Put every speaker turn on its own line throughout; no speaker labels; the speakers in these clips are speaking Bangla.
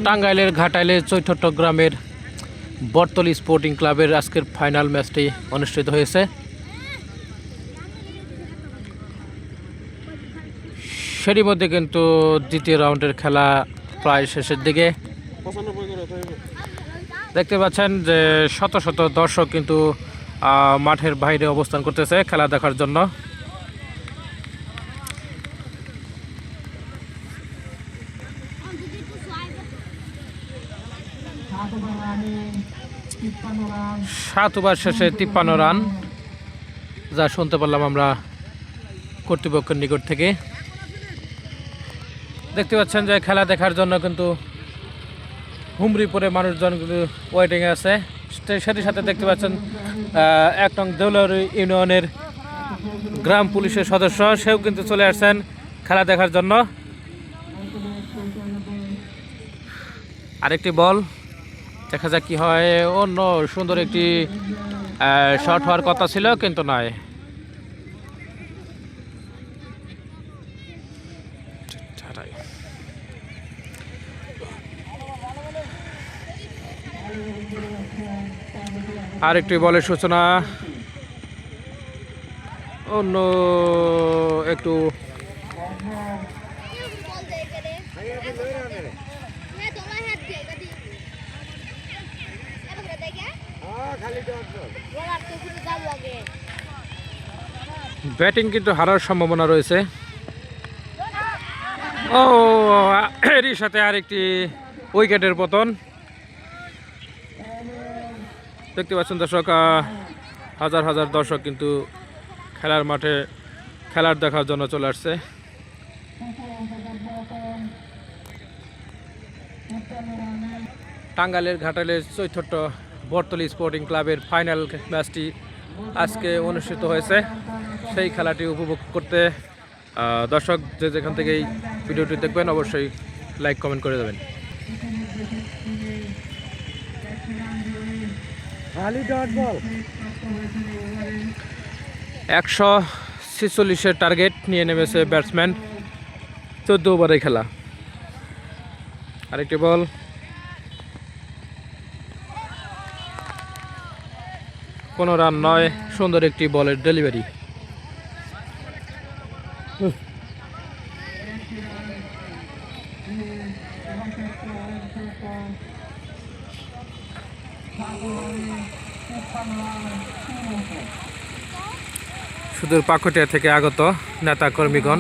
টাঙ্গাইলের ঘাটাইলের চৈঠট্টগ্রামের বর্তলী স্পোর্টিং ক্লাবের আজকের ফাইনাল ম্যাচটি অনুষ্ঠিত হয়েছে। সেরই মধ্যে কিন্তু দ্বিতীয় রাউন্ডের খেলা প্রায় শেষের দিকে। দেখতে পাচ্ছেন যে শত শত দর্শক কিন্তু মাঠের বাইরে অবস্থান করতেছে খেলা দেখার জন্য। সাত ওভার শেষে 53 রান, যা শুনতে পারলাম আমরা কর্তৃপক্ষের নিকট থেকে। দেখতে পাচ্ছেন যে খেলা দেখার জন্য কিন্তু হুমরি পরে মানুষজন কিন্তু ওয়েটিংয়ে আছে। সেটির সাথে দেখতে পাচ্ছেন 1 নং দেউলারি ইউনিয়নের গ্রাম পুলিশের সদস্য, সেও কিন্তু চলে আসছেন খেলা দেখার জন্য। আরেকটি বল, দেখা যাক কি হয়। অন্য সুন্দর একটি শট হওয়ার কথা ছিল কিন্তু নয়। আরেকটি বলের সূচনা, অন্য একটু ব্যাটিং কিন্তু হারার সম্ভাবনা রয়েছে। ও এরই সাথে আরেকটি উইকেটের পতন। দেখতে পাচ্ছেন দর্শক, হাজার হাজার দর্শক কিন্তু খেলার মাঠে খেলার দেখার জন্য চলে আসছে। টাঙ্গাইলের ঘাটাইলের চৈঠট্ট বর্তলী স্পোর্টিং ক্লাবের ফাইনাল ম্যাচটি আজকে অনুষ্ঠিত হয়েছে। সেই খেলাটি উপভোগ করতে দর্শক যে যেখান থেকে এই ভিডিওটি দেখবেন অবশ্যই লাইক কমেন্ট করে দেবেন। 146-এর টার্গেট নিয়ে নেমেছে ব্যাটসম্যান। 14 ওভারে খেলা। আরেকটি বল, কোনো রান নয়। সুন্দর একটি বলের ডেলিভারি। সুদূর পাকুটিয়া থেকে আগত নেতা কর্মীগণ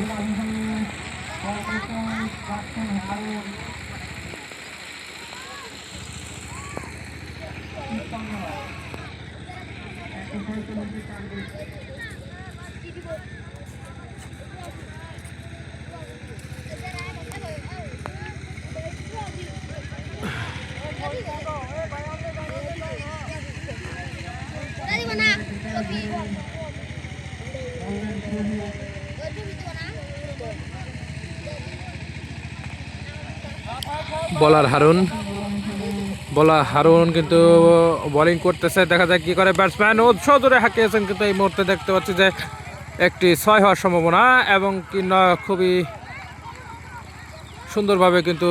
বলার হারুন কিন্তু বোলিং করতেছে। দেখা যায় কি করে ব্যাটসম্যান। ও সজোরে হাঁকিয়েছেন কিন্তু এই মুহূর্তে দেখতে পাচ্ছি যে একটি 6 হওয়ার সম্ভাবনা এবং কি না খুবই সুন্দরভাবে কিন্তু